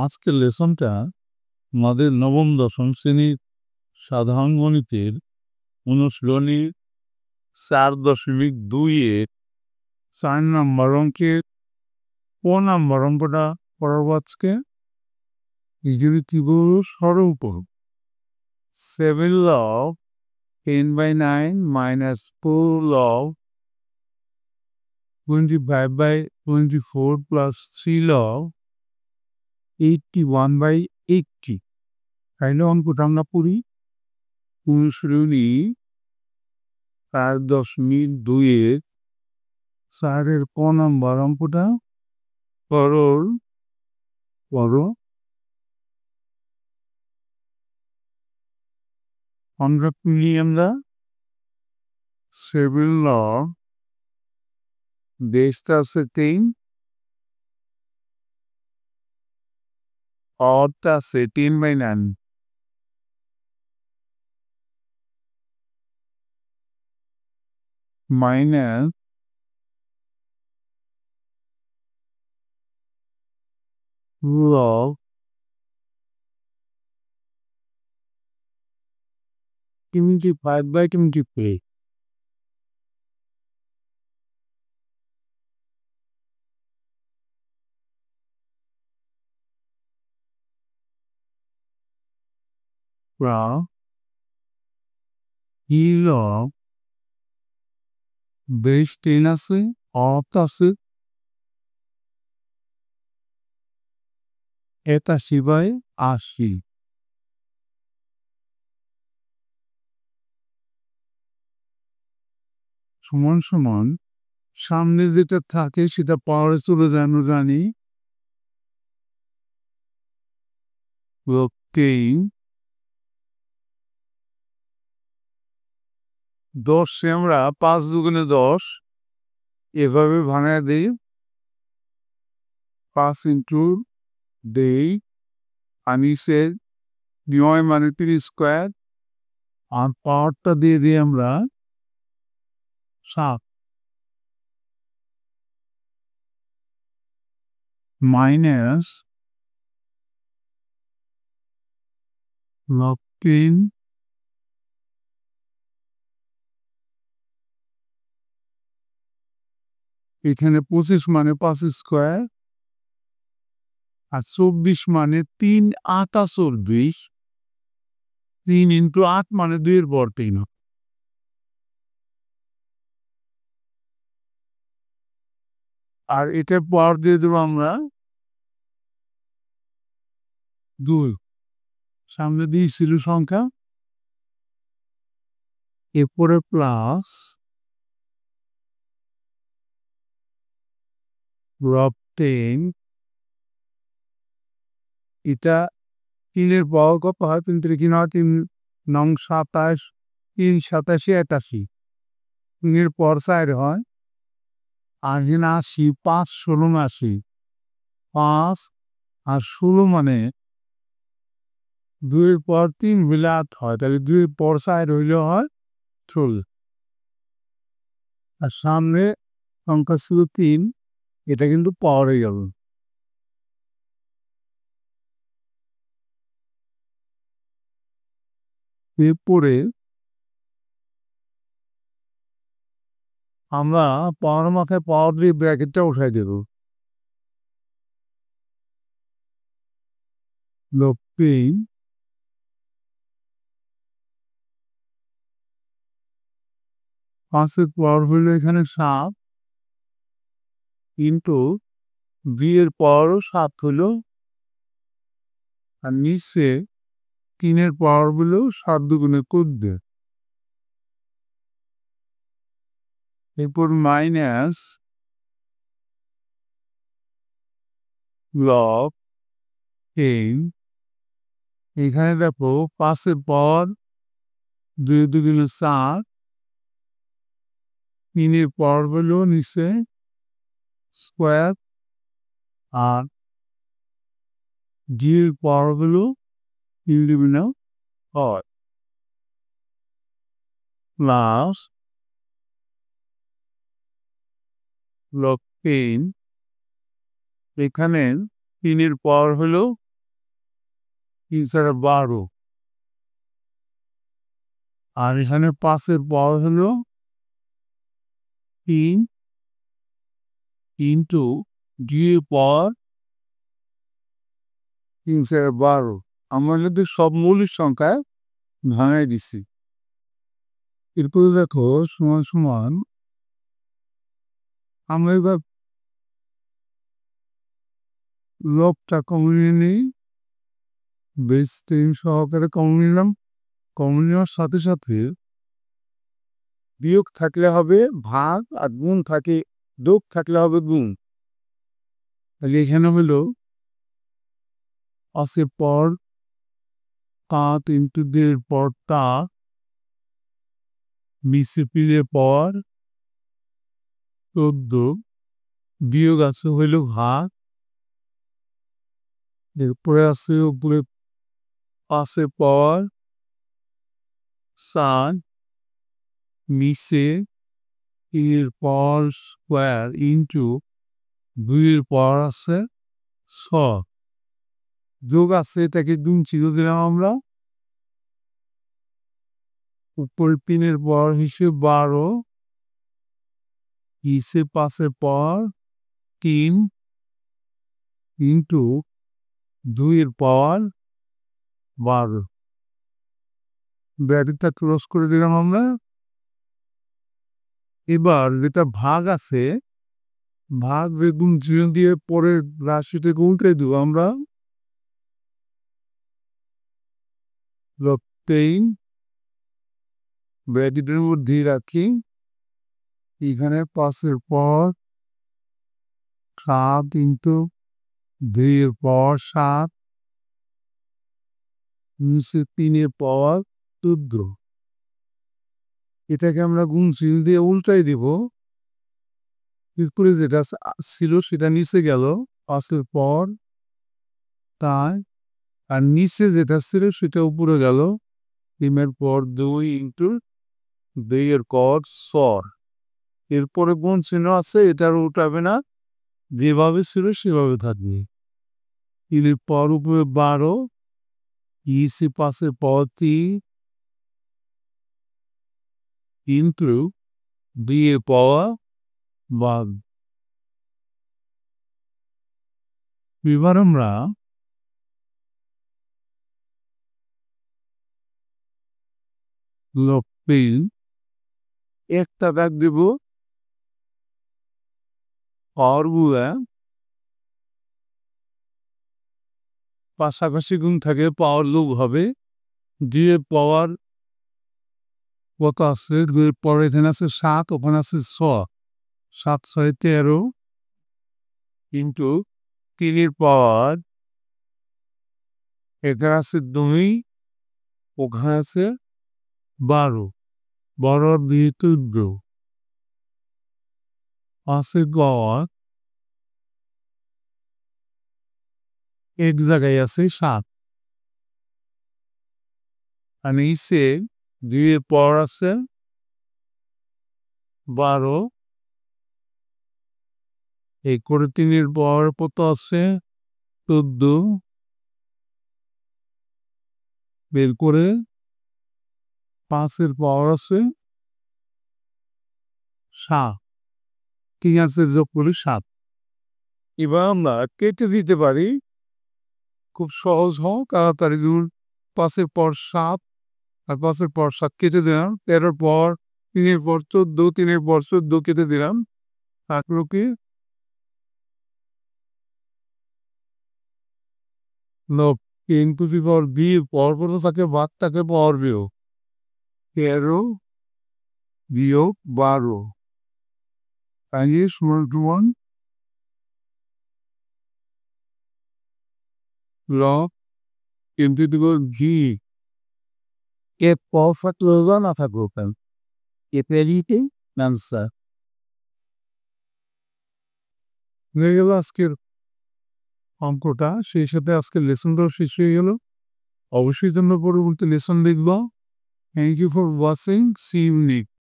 আজকের লেসনটা আমাদের নবম দশম শ্রেণীর সাধারণ গণিতের অনুশীলনী 4.2-এর 4 নম্বর অঙ্কের ক নম্বর অঙ্কটা পড়াবো আজকে। এগুলি কি বলবো? স্বরূপক 7 log 10/9 minus 4 log 25/24 plus 3 log 81/80। তাইলে অঙ্কটা আমরা পড়ি। অনুশীলনী 4.2-এর 4-এর ক নম্বর অঙ্কটা করো। আমরা পুলি আমরা 7 log বেসটা আছে 10, অরটা আছে 10/9 মাইনাস log 25/23। log বেস 10 আছে, অরটা আছে 81/80 সমান সমান সামনে যেটা থাকে সেটা পাওয়ারে চলে যায় আমরা জানি। 10 আমরা 5 দুগুণে 10 এভাবে ভাঙায় দিই। 5 ইন্টু দেই আর নিচের 9 মানে 3 স্কোয়ার আর পাওয়ারটা দিয়ে দিই আমরা 7 মাইনাস log 10 এখানে 25 মানে 5 স্কোয়ার আর 24 মানে 3 8 24। 3 ইন্টু 8 মানে 2-এর পর 3। আর এটা পাওয়ার দিয়ে দেবো আমরা 2। সামনে দিয়েছিল সংখ্যা, এরপরে প্লাস log 10। এটা 3-এর পাওয়ার কত হয়? 3 3 হয় 3 9 27, 3 87 81। 3-এর পর 4 হয় আর এখানে 80, 5 16 80। 5 আর 16 মানে 2-এর পর 3 হইলে 8 হয়, তাহলে 2-এর পর 4 হইলে হয় 16। আর সামনে সংখ্যা ছিল 3, এটা কিন্তু পাওয়ার হয়ে গেল। এরপরে আমরা পাওয়ার মাথায় পাওয়ার দিয়ে ব্র্যাকেটটা উঠাই দেব। log 10 5-এর পাওয়ার হইল এখানে 7 ইন্টু 2-এর পাওয়ারও 7 হইল আর নিচে 3-এর পাওয়ার হইল 7 দুগুণে 14। এরপর মাইনাস log 10। এখানে দেখো 5-এর পাওয়ার 2 দুগুণে 4, 3-এর পাওয়ার হইল নিচে স্কোয়ার আর g-এর পাওয়ার হইল 3 দুগুণে 6 প্লাস log 10। এখানে 3-এর পাওয়ার হলো 12 আর এখানে 5-এর পাওয়ার হলো 3 ইন্টু 2 পাওয়ার 3/12 আমরা যদি সব মৌলিক সংখ্যায় ভাঙাই দিছি এরপরে দেখো সমান সমান আমরা এবার লবটা কমিয়ে নিই বেস 3 সহকারে কমিয়ে নিলাম কমিয়ে নেওয়ার সাথে সাথে বিয়োগ থাকলে হবে ভাগ আর গুণ থাকে যোগ থাকলে হবে গুণ তাহলে এখানে হলো 5-এর পর 7 ইন্টু 2-এর পর 7 20-এর পর 14 বিয়োগ আছে হইল ভাগ এরপরে আছে উপরে 5-এর পর 7 নিচে 3-এর পর স্কোয়ার ইন্টু 2-এর পর আছে 6 যোগ আছে এটাকে গুণ চিহ্ন দিলাম আমরা উপরে 3-এর পর হিসেব 12 নিচে 5-এর পর 3 ইন্টু 2-এর পাওয়ার 12 ব্র্যাকেটটা ক্লোজ করে দিলাম আমরা এবার যেটা ভাগ আছে ভাগ বেগুন চিহ্ন দিয়ে পরের রাশিটাকে উল্টে দেব আমরা 3 ব্র্যাকেটের মধ্যেই রাখি এখানে 5-এর পর 7 ইন্টু 2-এর পর 7 নিচে 3-এর পাওয়ার 14 এটাকে আমরা গুণ চিহ্ন দিয়ে উল্টাই দিব এরপরে যেটা ছিল সেটা নিচে গেল 5-এর পর তাই আর নিচে যেটা ছিল সেটা উপরে গেল 3-এর পর 2 ইন্টু 2-এর পর 6 এরপরে গুণ চিহ্ন আছে এটা আর উল্টাবে না যেভাবে ছিল সেভাবে থাকবে 3-এর পর উপরে 12 নিচে 5-এর পর 3 ইন্টু 2-এর পাওয়ার 12 এবার আমরা লক্ষ্যে একটা দাগ দেব পাওয়ারগুলা পাশাপাশি গুণ থাকে পাওয়ার লোগ হবে 2-এর পাওয়ার কত আছে 2-এর পর এখানে আছে 7 ওখানে আছে 6 7 6 13 কিন্তু 3-এর পাওয়ার এখানে আছে 2 ওখানে আছে 12 12 2 14 আছে গড় এক জায়গায় আছে 7 আর নিচে 2-এর পর আছে 12 এই করে 3-এর পর কত আছে 14 বের করে 5-এর পাওয়ার আছে 7 3 আছে যোগ করি 7 এবার আমরা কেটে দিতে পারি খুব সহজ হোক তাড়াতাড়ি দূর 5-এর পর 7 আর 5-এর পর 7 কেটে দিলাম 13-এর পর 3-এর পর 14 3-এর পর 14 কেটে দিলাম থাকলো কি লোক 10 টু দি পাওয়ার বি পর থাকে ভাগ থাকে পাওয়ার বিয়োগ 13 বিয়োগ 12 তাই সমান সমান log 10 to the power v এ পাওয়ার লোগা না থাকবো কেন এ পেরিতে আনসার হয়ে গেল আজকের অঙ্কটা সেই সাথে আজকের লেসনটাও শেষ হয়ে গেল অবশ্যই জন্য পরবর্তী লেসন দেখব thank you for watching see you next